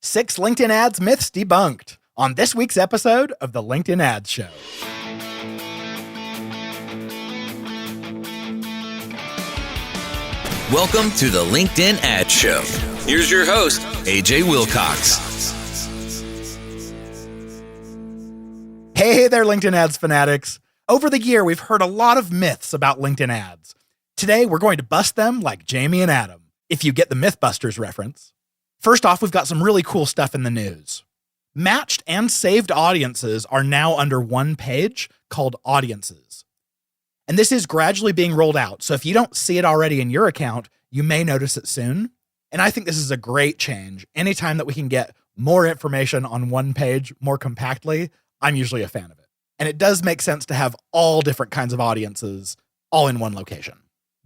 6 LinkedIn Ads Myths Debunked on this week's episode of the LinkedIn Ads Show. Welcome to the LinkedIn Ads Show. Here's your host, AJ Wilcox. Hey there, LinkedIn Ads fanatics. Over the year, we've heard a lot of myths about LinkedIn ads. Today, we're going to bust them like Jamie and Adam, if you get the Mythbusters reference. First off, we've got some really cool stuff in the news. Matched and saved audiences are now under one page called Audiences. And this is gradually being rolled out, so if you don't see it already in your account, you may notice it soon. And I think this is a great change. Anytime that we can get more information on one page more compactly, I'm usually a fan of it. And it does make sense to have all different kinds of audiences all in one location.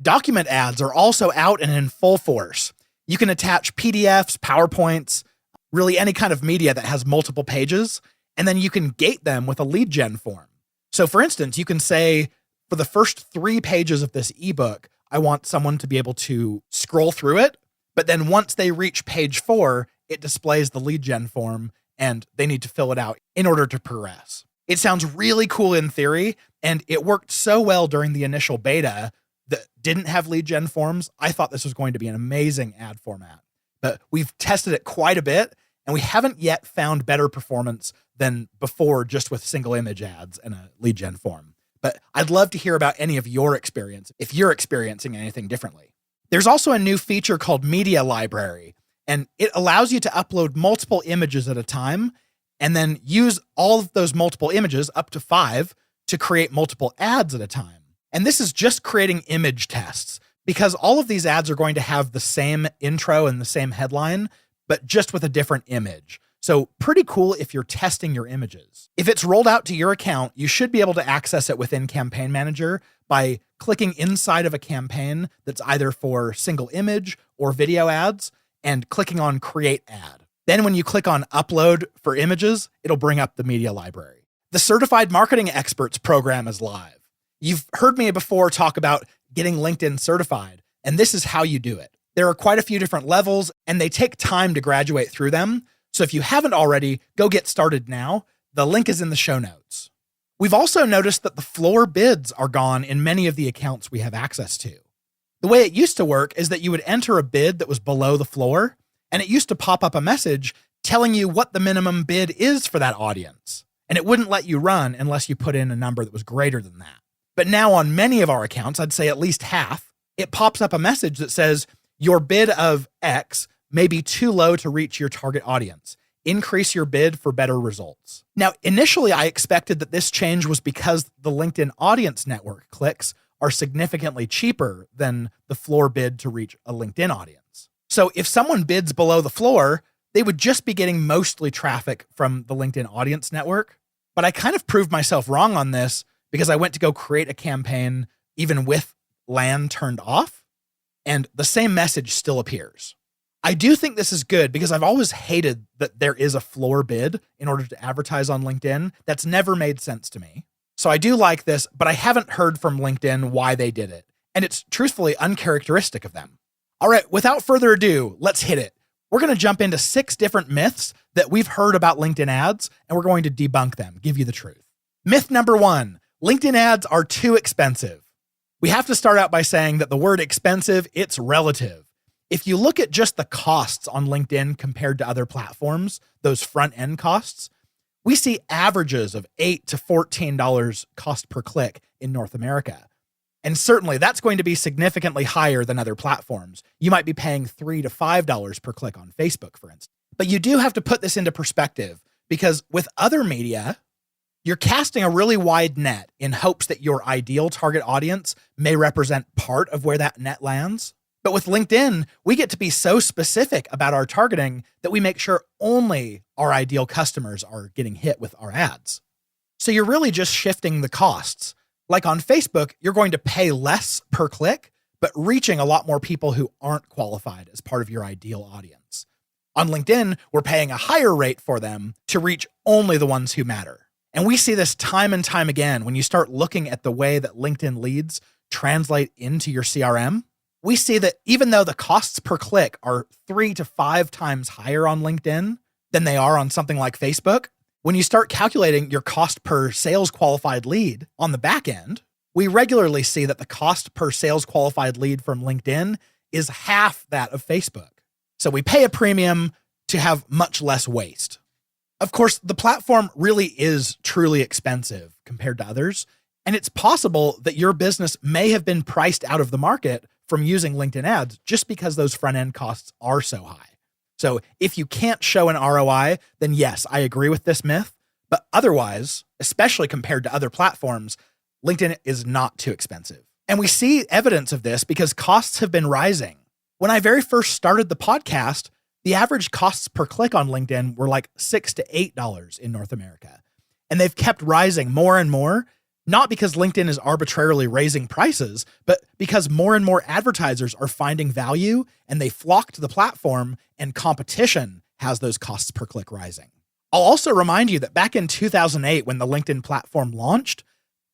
Document ads are also out and in full force. You can attach PDFs, PowerPoints, really any kind of media that has multiple pages, and then you can gate them with a lead gen form. So for instance, you can say, for the first 3 pages of this ebook, I want someone to be able to scroll through it, but then once they reach page 4, it displays the lead gen form and they need to fill it out in order to progress. It sounds really cool in theory, and it worked so well during the initial beta that didn't have lead gen forms. I thought this was going to be an amazing ad format, but we've tested it quite a bit and we haven't yet found better performance than before just with single image ads and a lead gen form. But I'd love to hear about any of your experience if you're experiencing anything differently. There's also a new feature called Media Library, and it allows you to upload multiple images at a time and then use all of those multiple images, up to 5, to create multiple ads at a time. And this is just creating image tests because all of these ads are going to have the same intro and the same headline, but just with a different image. So pretty cool if you're testing your images. If it's rolled out to your account, you should be able to access it within Campaign Manager by clicking inside of a campaign that's either for single image or video ads and clicking on Create Ad. Then when you click on Upload for images, it'll bring up the media library. The Certified Marketing Experts program is live. You've heard me before talk about getting LinkedIn certified, and this is how you do it. There are quite a few different levels, and they take time to graduate through them. So if you haven't already, go get started now. The link is in the show notes. We've also noticed that the floor bids are gone in many of the accounts we have access to. The way it used to work is that you would enter a bid that was below the floor, and it used to pop up a message telling you what the minimum bid is for that audience. And it wouldn't let you run unless you put in a number that was greater than that. But now on many of our accounts, I'd say at least half, it pops up a message that says, your bid of X may be too low to reach your target audience. Increase your bid for better results. Now, initially, I expected that this change was because the LinkedIn Audience Network clicks are significantly cheaper than the floor bid to reach a LinkedIn audience. So if someone bids below the floor, they would just be getting mostly traffic from the LinkedIn Audience Network. But I kind of proved myself wrong on this because I went to go create a campaign even with LAN turned off, and the same message still appears. I do think this is good because I've always hated that there is a floor bid in order to advertise on LinkedIn. That's never made sense to me. So I do like this, but I haven't heard from LinkedIn why they did it. And it's truthfully uncharacteristic of them. All right, without further ado, let's hit it. We're going to jump into 6 different myths that we've heard about LinkedIn ads, and we're going to debunk them, give you the truth. Myth number 1, LinkedIn ads are too expensive. We have to start out by saying that the word expensive, it's relative. If you look at just the costs on LinkedIn compared to other platforms, those front-end costs, we see averages of $8 to $14 cost per click in North America. And certainly that's going to be significantly higher than other platforms. You might be paying $3 to $5 per click on Facebook, for instance. But you do have to put this into perspective because with other media, you're casting a really wide net in hopes that your ideal target audience may represent part of where that net lands. But with LinkedIn, we get to be so specific about our targeting that we make sure only our ideal customers are getting hit with our ads. So you're really just shifting the costs. Like on Facebook, you're going to pay less per click, but reaching a lot more people who aren't qualified as part of your ideal audience. On LinkedIn, we're paying a higher rate for them to reach only the ones who matter. And we see this time and time again when you start looking at the way that LinkedIn leads translate into your CRM. We see that even though the costs per click are 3 to 5 times higher on LinkedIn, than they are on something like Facebook. When you start calculating your cost per sales qualified lead on the back end, we regularly see that the cost per sales qualified lead from LinkedIn is half that of Facebook. So we pay a premium to have much less waste. Of course, the platform really is truly expensive compared to others, and it's possible that your business may have been priced out of the market from using LinkedIn ads just because those front-end costs are so high. So if you can't show an ROI, then yes, I agree with this myth. But otherwise, especially compared to other platforms, LinkedIn is not too expensive. And we see evidence of this because costs have been rising. When I very first started the podcast, the average costs per click on LinkedIn were like $6 to $8 in North America. And they've kept rising more and more, not because LinkedIn is arbitrarily raising prices, but because more and more advertisers are finding value and they flock to the platform, and competition has those costs per click rising. I'll also remind you that back in 2008, when the LinkedIn platform launched,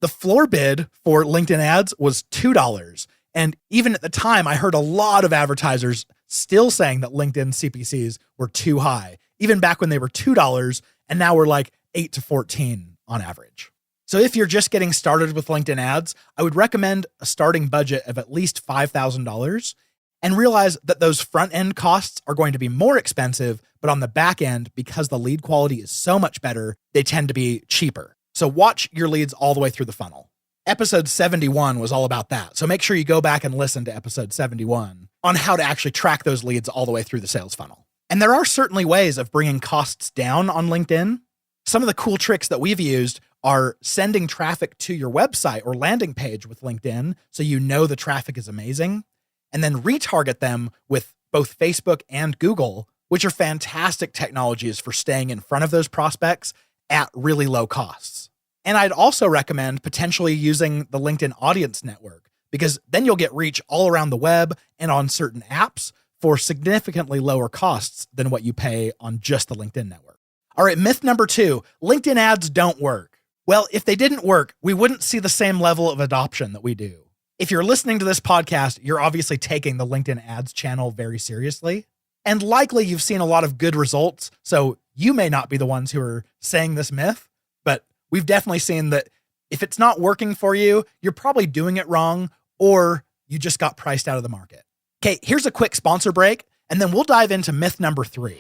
the floor bid for LinkedIn ads was $2. And even at the time, I heard a lot of advertisers still saying that LinkedIn CPCs were too high, even back when they were $2, and now we're like $8 to $14 on average. So if you're just getting started with LinkedIn ads, I would recommend a starting budget of at least $5,000 and realize that those front-end costs are going to be more expensive, but on the back end, because the lead quality is so much better, they tend to be cheaper. So watch your leads all the way through the funnel. Episode 71 was all about that. So make sure you go back and listen to episode 71 on how to actually track those leads all the way through the sales funnel. And there are certainly ways of bringing costs down on LinkedIn. Some of the cool tricks that we've used are sending traffic to your website or landing page with LinkedIn so you know the traffic is amazing, and then retarget them with both Facebook and Google, which are fantastic technologies for staying in front of those prospects at really low costs. And I'd also recommend potentially using the LinkedIn Audience Network, because then you'll get reach all around the web and on certain apps for significantly lower costs than what you pay on just the LinkedIn network. All right, myth number 2, LinkedIn ads don't work. Well, if they didn't work, we wouldn't see the same level of adoption that we do. If you're listening to this podcast, you're obviously taking the LinkedIn ads channel very seriously. And likely you've seen a lot of good results, so you may not be the ones who are saying this myth, but we've definitely seen that if it's not working for you, you're probably doing it wrong, or you just got priced out of the market. Okay, here's a quick sponsor break, and then we'll dive into myth number 3.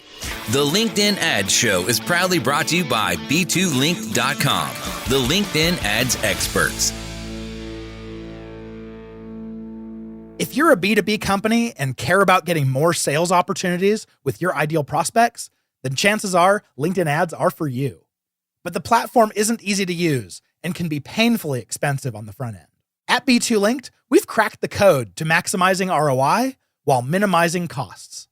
The LinkedIn Ads Show is proudly brought to you by B2Link.com, the LinkedIn ads experts. If you're a B2B company and care about getting more sales opportunities with your ideal prospects, then chances are LinkedIn ads are for you. But the platform isn't easy to use and can be painfully expensive on the front end. At B2Linked, we've cracked the code to maximizing ROI while minimizing costs.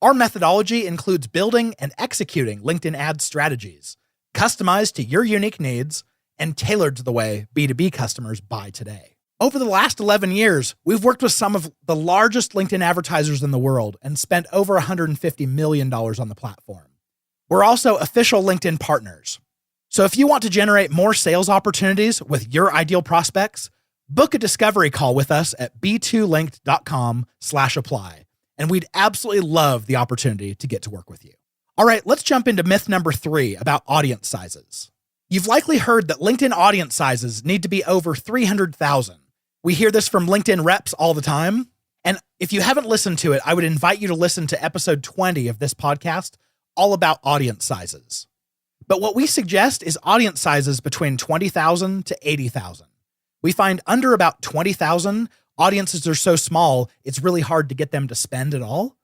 Our methodology includes building and executing LinkedIn ad strategies, customized to your unique needs and tailored to the way B2B customers buy today. Over the last 11 years, we've worked with some of the largest LinkedIn advertisers in the world and spent over $150 million on the platform. We're also official LinkedIn partners. So if you want to generate more sales opportunities with your ideal prospects, book a discovery call with us at b2linked.com/apply. And we'd absolutely love the opportunity to get to work with you. All right, let's jump into myth number 3 about audience sizes. You've likely heard that LinkedIn audience sizes need to be over 300,000. We hear this from LinkedIn reps all the time. And if you haven't listened to it, I would invite you to listen to episode 20 of this podcast, all about audience sizes. But what we suggest is audience sizes between 20,000 to 80,000. We find under about 20,000, audiences are so small, it's really hard to get them to spend at all.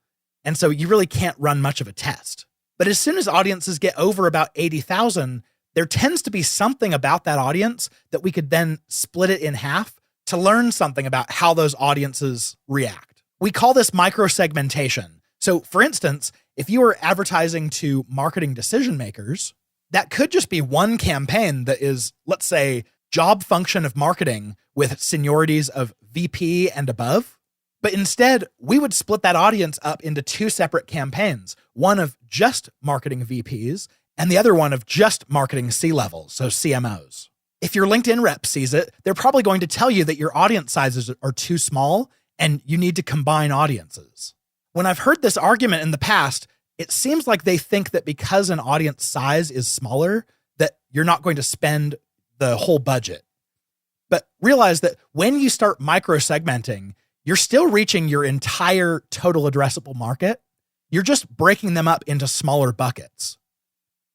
And so you really can't run much of a test. But as soon as audiences get over about 80,000, there tends to be something about that audience that we could then split it in half to learn something about how those audiences react. We call this micro-segmentation. So for instance, if you were advertising to marketing decision makers, that could just be one campaign that is, let's say, job function of marketing with seniorities of VP and above. But instead, we would split that audience up into 2 separate campaigns, one of just marketing VPs and the other one of just marketing C-levels, so CMOs. If your LinkedIn rep sees it, they're probably going to tell you that your audience sizes are too small and you need to combine audiences. When I've heard this argument in the past, it seems like they think that because an audience size is smaller, that you're not going to spend the whole budget. But realize that when you start micro-segmenting, you're still reaching your entire total addressable market. You're just breaking them up into smaller buckets.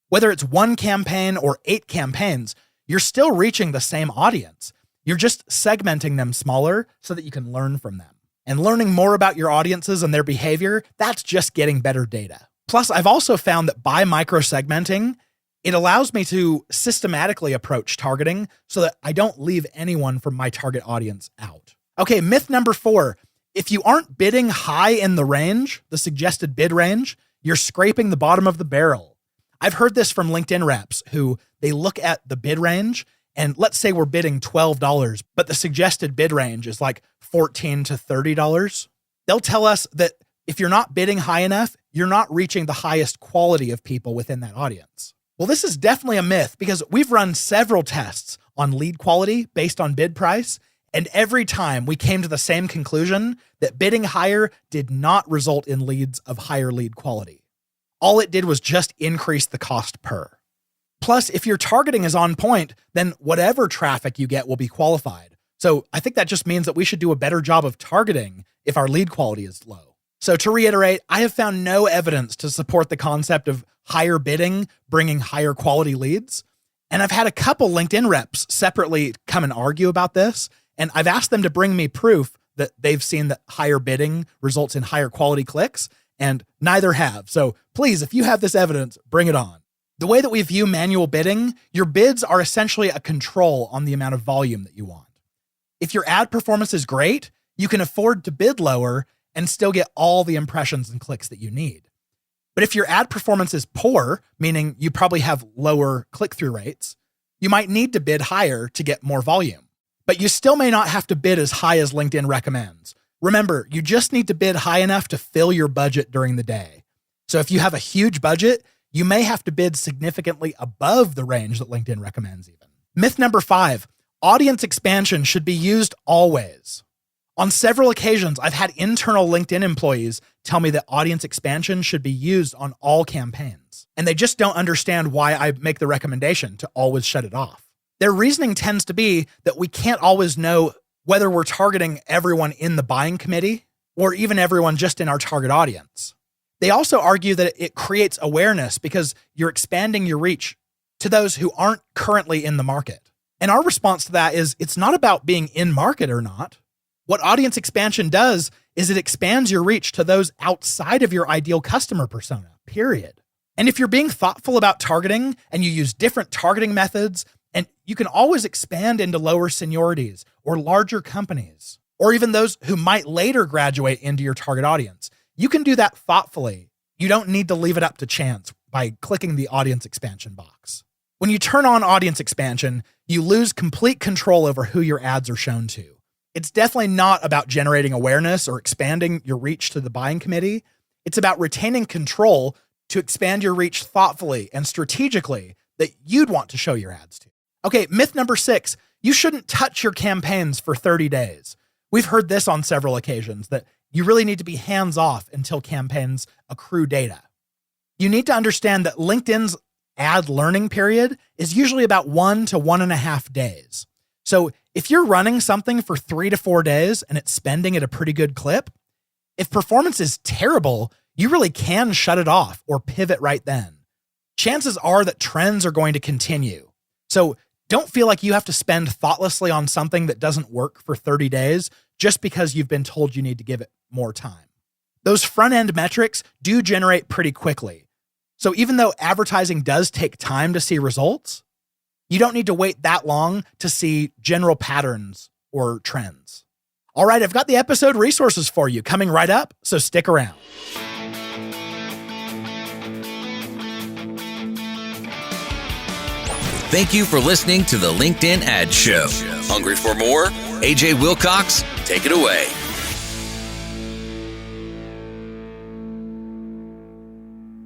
Whether it's one campaign or 8 campaigns, you're still reaching the same audience. You're just segmenting them smaller so that you can learn from them. And learning more about your audiences and their behavior, that's just getting better data. Plus, I've also found that by micro-segmenting, it allows me to systematically approach targeting so that I don't leave anyone from my target audience out. Okay, myth number 4. If you aren't bidding high in the range, the suggested bid range, you're scraping the bottom of the barrel. I've heard this from LinkedIn reps who they look at the bid range, and let's say we're bidding $12, but the suggested bid range is like $14 to $30. They'll tell us that if you're not bidding high enough, you're not reaching the highest quality of people within that audience. Well, this is definitely a myth because we've run several tests on lead quality based on bid price, and every time we came to the same conclusion that bidding higher did not result in leads of higher lead quality. All it did was just increase the cost per. Plus, if your targeting is on point, then whatever traffic you get will be qualified. So I think that just means that we should do a better job of targeting if our lead quality is low. So to reiterate, I have found no evidence to support the concept of higher bidding bringing higher quality leads. And I've had a couple LinkedIn reps separately come and argue about this. And I've asked them to bring me proof that they've seen that higher bidding results in higher quality clicks, and neither have. So please, if you have this evidence, bring it on. The way that we view manual bidding, your bids are essentially a control on the amount of volume that you want. If your ad performance is great, you can afford to bid lower and still get all the impressions and clicks that you need. But if your ad performance is poor, meaning you probably have lower click-through rates, you might need to bid higher to get more volume. But you still may not have to bid as high as LinkedIn recommends. Remember, you just need to bid high enough to fill your budget during the day. So if you have a huge budget, you may have to bid significantly above the range that LinkedIn recommends even. Myth number 5, audience expansion should be used always. On several occasions, I've had internal LinkedIn employees tell me that audience expansion should be used on all campaigns, and they just don't understand why I make the recommendation to always shut it off. Their reasoning tends to be that we can't always know whether we're targeting everyone in the buying committee or even everyone just in our target audience. They also argue that it creates awareness because you're expanding your reach to those who aren't currently in the market. And our response to that is it's not about being in market or not. What audience expansion does is it expands your reach to those outside of your ideal customer persona, period. And if you're being thoughtful about targeting and you use different targeting methods, and you can always expand into lower seniorities or larger companies, or even those who might later graduate into your target audience, you can do that thoughtfully. You don't need to leave it up to chance by clicking the audience expansion box. When you turn on audience expansion, you lose complete control over who your ads are shown to. It's definitely not about generating awareness or expanding your reach to the buying committee. It's about retaining control to expand your reach thoughtfully and strategically that you'd want to show your ads to. Okay, myth number 6, you shouldn't touch your campaigns for 30 days. We've heard this on several occasions, that you really need to be hands-off until campaigns accrue data. You need to understand that LinkedIn's ad learning period is usually about 1 to 1.5 days. So if you're running something for 3 to 4 days and it's spending at a pretty good clip, if performance is terrible, you really can shut it off or pivot right then. Chances are that trends are going to continue. So don't feel like you have to spend thoughtlessly on something that doesn't work for 30 days just because you've been told you need to give it more time. Those front-end metrics do generate pretty quickly. So even though advertising does take time to see results, you don't need to wait that long to see general patterns or trends. All right, I've got the episode resources for you coming right up, so stick around. Thank you for listening to the LinkedIn Ad Show. Hungry for more? AJ Wilcox, take it away.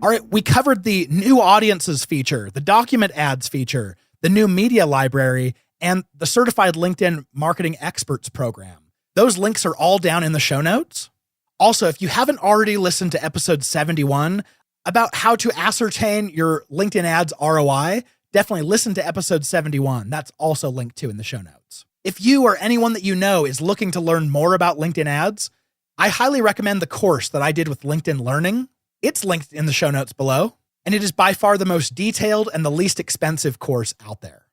All right, we covered the new audiences feature, the document ads feature, the new media library, and the certified LinkedIn marketing experts program. Those links are all down in the show notes. Also, if you haven't already listened to episode 71, about how to ascertain your LinkedIn ads ROI, definitely listen to episode 71. That's also linked to in the show notes. If you or anyone that you know is looking to learn more about LinkedIn ads, I highly recommend the course that I did with LinkedIn Learning. It's linked in the show notes below, and it is by far the most detailed and the least expensive course out there.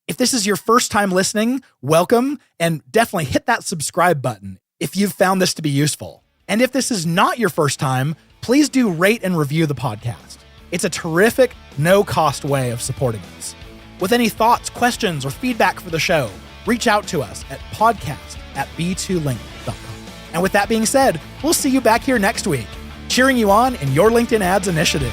If this is your first time listening, welcome, and definitely hit that subscribe button if you've found this to be useful. And if this is not your first time, please do rate and review the podcast. It's a terrific, no-cost way of supporting us. With any thoughts, questions, or feedback for the show, reach out to us at podcast@b2link.com. And with that being said, we'll see you back here next week, cheering you on in your LinkedIn ads initiative.